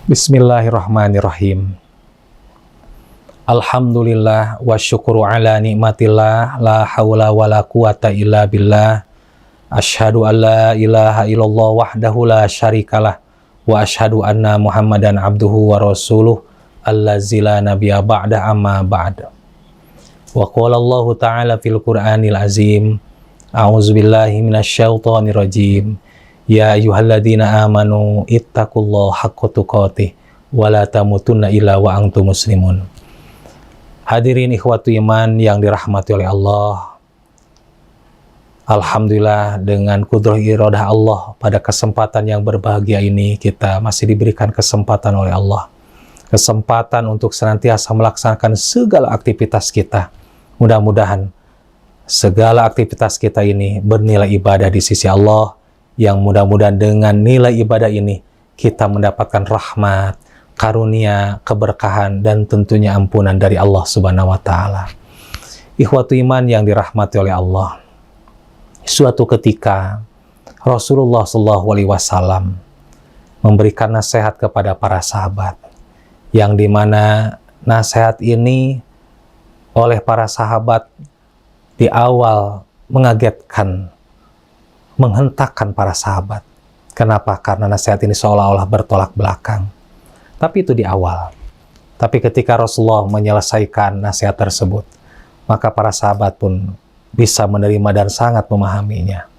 Bismillahirrahmanirrahim. Alhamdulillah wa syukru ala nikmatillah, la hawla wa la quwata illa billah. Asyhadu an la ilaha illallah wahdahu la syarikalah wa asyhadu anna Muhammadan abduhu wa rasuluh allazi la nabiyya ba'da amma ba'da. Wa qala Allah ta'ala fil Qur'anil azim. A'udzubillahi minasyaitonir rajim. Ya ayyuhalladzina amanu ittaqullaha haqqa tuqatih wa la tamutunna illa wa antum muslimun. Hadirin ikhwatu iman yang dirahmati oleh Allah. Alhamdulillah dengan kudrah iradah Allah pada kesempatan yang berbahagia ini kita masih diberikan kesempatan oleh Allah. Kesempatan untuk senantiasa melaksanakan segala aktivitas kita. Mudah-mudahan segala aktivitas kita ini bernilai ibadah di sisi Allah, yang mudah-mudahan dengan nilai ibadah ini kita mendapatkan rahmat, karunia, keberkahan, dan tentunya ampunan dari Allah Subhanahu wa Ta'ala. Ikhwatu iman yang dirahmati oleh Allah, suatu ketika Rasulullah SAW memberikan nasihat kepada para sahabat, yang dimana nasihat ini oleh para sahabat di awal mengagetkan, menghentakkan para sahabat. Kenapa? Karena nasihat ini seolah-olah bertolak belakang. Tapi itu di awal. Tapi ketika Rasulullah menyelesaikan nasihat tersebut, maka para sahabat pun bisa menerima dan sangat memahaminya.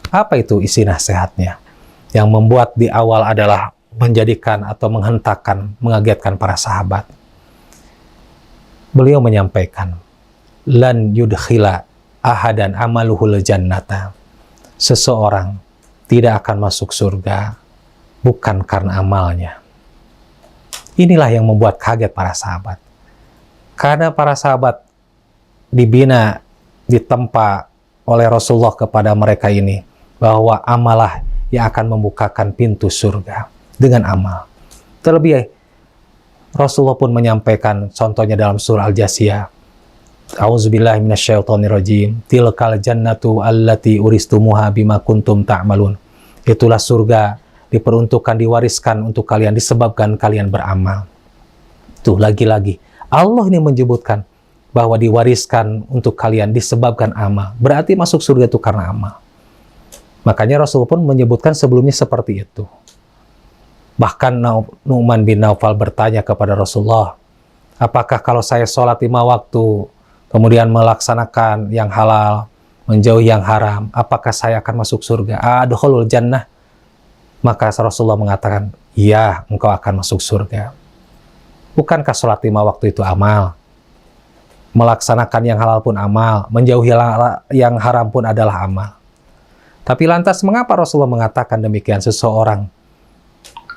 Apa itu isi nasihatnya? Yang membuat di awal adalah menjadikan atau menghentakkan, mengagetkan para sahabat. Beliau menyampaikan, lan yudkhila ahadan amaluhul jannata. Seseorang tidak akan masuk surga bukan karena amalnya. Inilah yang membuat kaget para sahabat. Karena para sahabat dibina, ditempa oleh Rasulullah kepada mereka ini, bahwa amalah yang akan membukakan pintu surga dengan amal. Terlebih, Rasulullah pun menyampaikan contohnya dalam surah Al-Jasiyah. A'udzubillahi minasyaitonirrajim. Tilkal jannatu allati uristumuha bima kuntum ta'malun. Itulah surga diperuntukkan, diwariskan untuk kalian disebabkan kalian beramal. Tuh lagi-lagi Allah ini menyebutkan bahwa diwariskan untuk kalian disebabkan amal. Berarti masuk surga itu karena amal. Makanya Rasul pun menyebutkan sebelumnya seperti itu. Bahkan Nu'man bin Naufal bertanya kepada Rasulullah, apakah kalau saya sholat 5 waktu, kemudian melaksanakan yang halal, menjauhi yang haram, apakah saya akan masuk surga? Adkhulul jannah. Maka Rasulullah mengatakan, iya, engkau akan masuk surga. Bukankah sholat 5 waktu itu amal? Melaksanakan yang halal pun amal, menjauhi yang haram pun adalah amal. Tapi lantas mengapa Rasulullah mengatakan demikian? Seseorang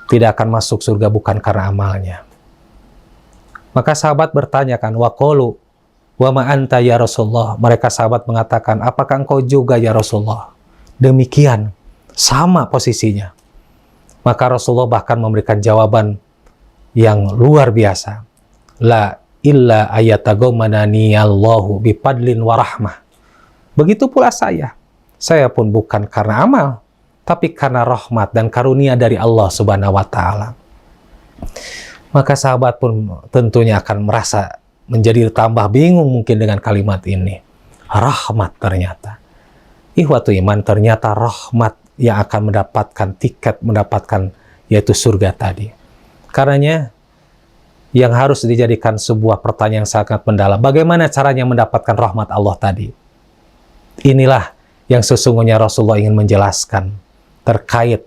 tidak akan masuk surga bukan karena amalnya. Maka sahabat bertanyakan, waqalu wa ma anta ya Rasulullah. Mereka sahabat mengatakan, apakah engkau juga ya Rasulullah? Demikian, sama posisinya. Maka Rasulullah bahkan memberikan jawaban yang luar biasa. La illa ayatagommanani Allahu bipadlin wa rahmah. Begitu pula saya. Saya pun bukan karena amal, tapi karena rahmat dan karunia dari Allah Subhanahu wa Ta'ala. Maka sahabat pun tentunya akan merasa menjadi tambah bingung mungkin dengan kalimat ini. Rahmat ternyata. Ikhwatu iman, ternyata rahmat yang akan mendapatkan tiket, mendapatkan yaitu surga tadi. Karenanya yang harus dijadikan sebuah pertanyaan yang sangat mendalam. Bagaimana caranya mendapatkan rahmat Allah tadi? Inilah yang sesungguhnya Rasulullah ingin menjelaskan terkait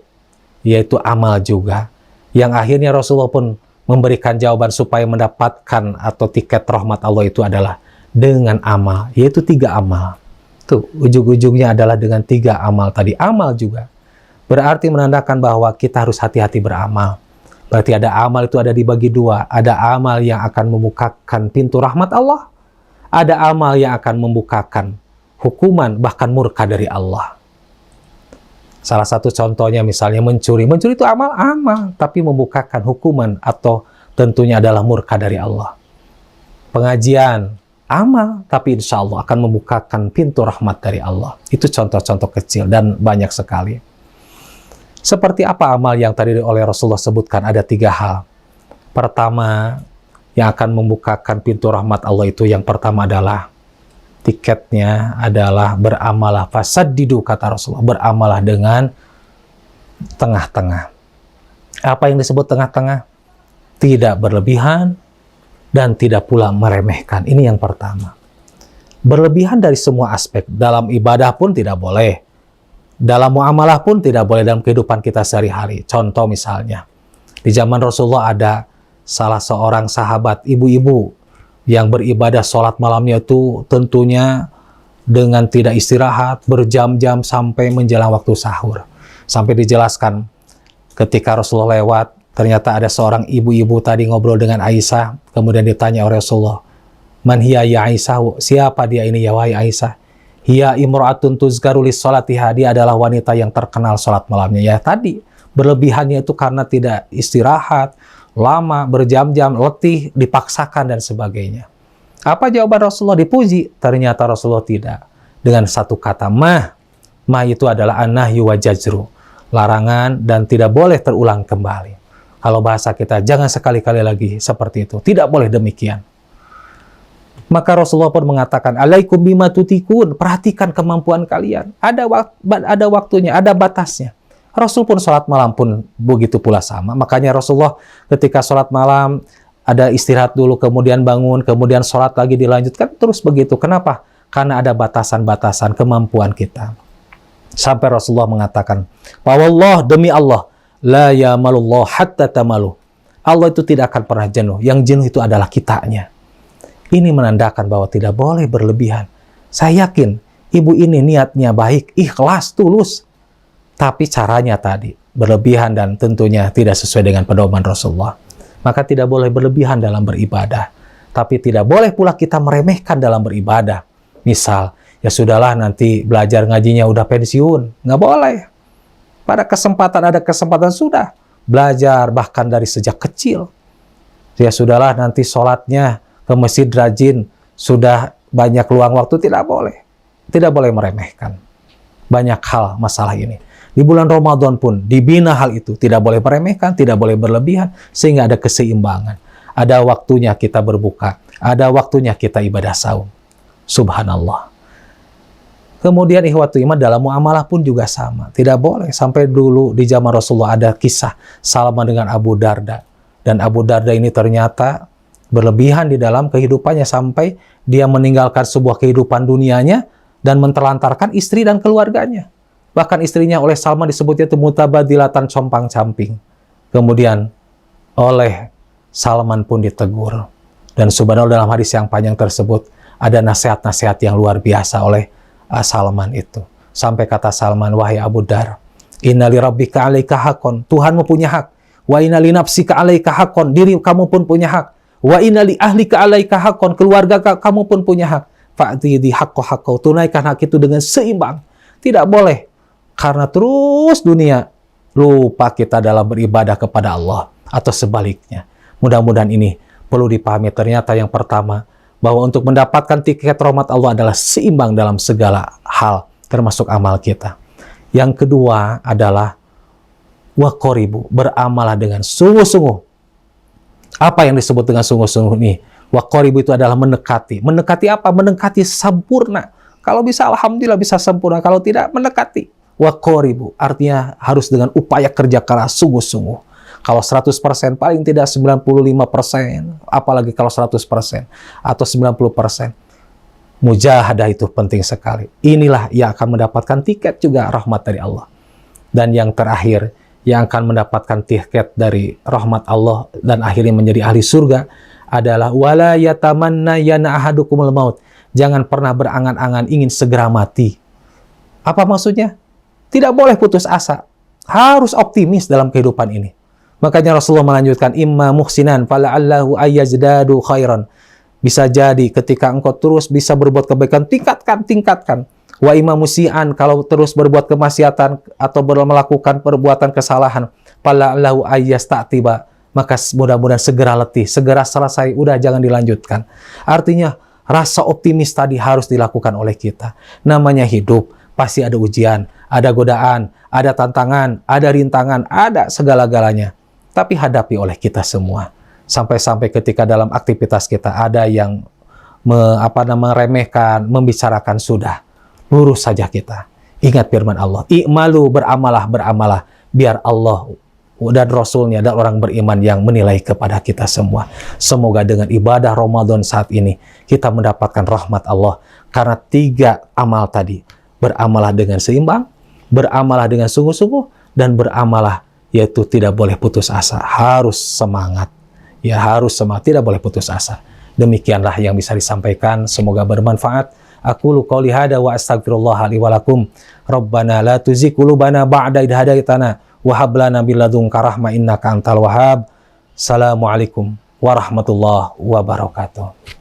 yaitu amal juga. Yang akhirnya Rasulullah pun memberikan jawaban supaya mendapatkan atau tiket rahmat Allah itu adalah dengan amal, yaitu 3 amal. Tuh, ujung-ujungnya adalah dengan 3 amal tadi. Amal juga berarti menandakan bahwa kita harus hati-hati beramal. Berarti ada amal itu ada dibagi 2. Ada amal yang akan membukakan pintu rahmat Allah. Ada amal yang akan membukakan hukuman bahkan murka dari Allah. Salah satu contohnya misalnya mencuri. Mencuri itu amal, tapi membukakan hukuman atau tentunya adalah murka dari Allah. Pengajian, amal, tapi insya Allah akan membukakan pintu rahmat dari Allah. Itu contoh-contoh kecil dan banyak sekali. Seperti apa amal yang tadi oleh Rasulullah sebutkan? Ada 3 hal. Pertama, yang akan membukakan pintu rahmat Allah itu yang pertama adalah tiketnya adalah beramalah fasaddidu, kata Rasulullah, beramalah dengan tengah-tengah. Apa yang disebut tengah-tengah? Tidak berlebihan dan tidak pula meremehkan. Ini yang pertama. Berlebihan dari semua aspek. Dalam ibadah pun tidak boleh. Dalam muamalah pun tidak boleh dalam kehidupan kita sehari-hari. Contoh misalnya, di zaman Rasulullah ada salah seorang sahabat, ibu-ibu, yang beribadah sholat malamnya itu tentunya dengan tidak istirahat, berjam-jam sampai menjelang waktu sahur. Sampai dijelaskan, ketika Rasulullah lewat, ternyata ada seorang ibu-ibu tadi ngobrol dengan Aisyah, kemudian ditanya oleh Rasulullah, "Man hiya ya Aisyah?" Siapa dia ini ya wahai Aisyah? "Hiya imra'atun tuzkaru lis-sholatiha." Dia adalah wanita yang terkenal sholat malamnya. Ya tadi, berlebihannya itu karena tidak istirahat, lama, berjam-jam, letih, dipaksakan dan sebagainya. Apa jawaban Rasulullah? Dipuji. Ternyata Rasulullah tidak. Dengan satu kata, mah itu adalah an-nahyu wa jazru, larangan dan tidak boleh terulang kembali. Kalau bahasa kita, jangan sekali-kali lagi seperti itu. Tidak boleh demikian. Maka Rasulullah pun mengatakan, alaikum bima tutikun, perhatikan kemampuan kalian. Ada waktunya, ada batasnya. Rasul pun sholat malam pun begitu pula sama. Makanya Rasulullah ketika sholat malam, ada istirahat dulu, kemudian bangun, kemudian sholat lagi dilanjutkan, terus begitu. Kenapa? Karena ada batasan-batasan kemampuan kita. Sampai Rasulullah mengatakan, "Wallah, demi Allah, la yamalullah hatta tamalu." Allah itu tidak akan pernah jenuh. Yang jenuh itu adalah kitanya. Ini menandakan bahwa tidak boleh berlebihan. Saya yakin ibu ini niatnya baik, ikhlas, tulus. Tapi caranya tadi berlebihan dan tentunya tidak sesuai dengan pedoman Rasulullah. Maka tidak boleh berlebihan dalam beribadah. Tapi tidak boleh pula kita meremehkan dalam beribadah. Misal, ya sudahlah nanti belajar ngajinya udah pensiun. Nggak boleh. Pada kesempatan ada kesempatan sudah. Belajar bahkan dari sejak kecil. Ya sudahlah nanti sholatnya ke masjid rajin. Sudah banyak luang waktu. Tidak boleh. Tidak boleh meremehkan. Banyak hal masalah ini. Di bulan Ramadan pun dibina hal itu. Tidak boleh meremehkan, tidak boleh berlebihan, sehingga ada keseimbangan. Ada waktunya kita berbuka, ada waktunya kita ibadah saum. Subhanallah. Kemudian ikhwatu iman dalam muamalah pun juga sama. Tidak boleh. Sampai dulu di zaman Rasulullah ada kisah Salman dengan Abu Darda. Dan Abu Darda ini ternyata berlebihan di dalam kehidupannya sampai dia meninggalkan sebuah kehidupan dunianya dan menterlantarkan istri dan keluarganya. Bahkan istrinya oleh Salman disebutnya itu mutabadilatan compang-camping. Kemudian oleh Salman pun ditegur. Dan subhanallah dalam hadis yang panjang tersebut ada nasihat-nasihat yang luar biasa oleh Salman itu. Sampai kata Salman, wahai Abu Dar, inna li rabbika alaika haqqan, Tuhanmu punya hak. Wa inna li nafsika alaika haqqan, diri kamu pun punya hak. Wa inna li ahlika alaika haqqan, keluarga kamu pun punya hak. Fa'ti di haqqo, tunaikan hak itu dengan seimbang. Tidak boleh karena terus dunia lupa kita dalam beribadah kepada Allah atau sebaliknya. Mudah-mudahan ini perlu dipahami. Ternyata yang pertama, bahwa untuk mendapatkan tiket rahmat Allah adalah seimbang dalam segala hal, termasuk amal kita. Yang kedua adalah waqoribu, beramalah dengan sungguh-sungguh. Apa yang disebut dengan sungguh-sungguh ini? Waqoribu itu adalah mendekati. Mendekati apa? Mendekati sempurna. Kalau bisa, alhamdulillah bisa sempurna. Kalau tidak, mendekati. Waqoribu artinya harus dengan upaya kerja keras sungguh-sungguh. Kalau 100% paling tidak 95%, apalagi kalau 100% atau 90%. Mujahadah itu penting sekali. Inilah yang akan mendapatkan tiket juga rahmat dari Allah. Dan yang terakhir, yang akan mendapatkan tiket dari rahmat Allah dan akhirnya menjadi ahli surga adalah wala yatamanna yana ahadukumul maut. Jangan pernah berangan-angan ingin segera mati. Apa maksudnya? Tidak boleh putus asa. Harus optimis dalam kehidupan ini. Makanya Rasulullah melanjutkan, imma muhsinan fala'allahu ayyazdadu khairan. Bisa jadi ketika engkau terus bisa berbuat kebaikan, tingkatkan. Wa imma musian, kalau terus berbuat kemaksiatan atau melakukan perbuatan kesalahan, fala'allahu ayyasta'tiba. Maka mudah-mudahan segera letih, segera selesai, udah jangan dilanjutkan. Artinya, rasa optimis tadi harus dilakukan oleh kita. Namanya hidup, pasti ada ujian, ada godaan, ada tantangan, ada rintangan, ada segala-galanya. Tapi hadapi oleh kita semua. Sampai-sampai ketika dalam aktivitas kita ada yang meremehkan, membicarakan, sudah, lurus saja kita. Ingat firman Allah, i'malu, beramalah, biar Allah dan Rasulnya dan orang beriman yang menilai kepada kita semua. Semoga dengan ibadah Ramadan saat ini, kita mendapatkan rahmat Allah. Karena 3 amal tadi, beramalah dengan seimbang, beramalah dengan sungguh-sungguh, dan beramalah yaitu tidak boleh putus asa, harus semangat. Ya, harus semangat, tidak boleh putus asa. Demikianlah yang bisa disampaikan, semoga bermanfaat. Aqulu qouli hada wa astaghfirullah li wa lakum. Rabbana la tuzigh qulubana ba'da idh hadaitana wa hab lana min ladunka rahmah innaka antal wahhab. Assalamualaikum warahmatullahi wabarakatuh.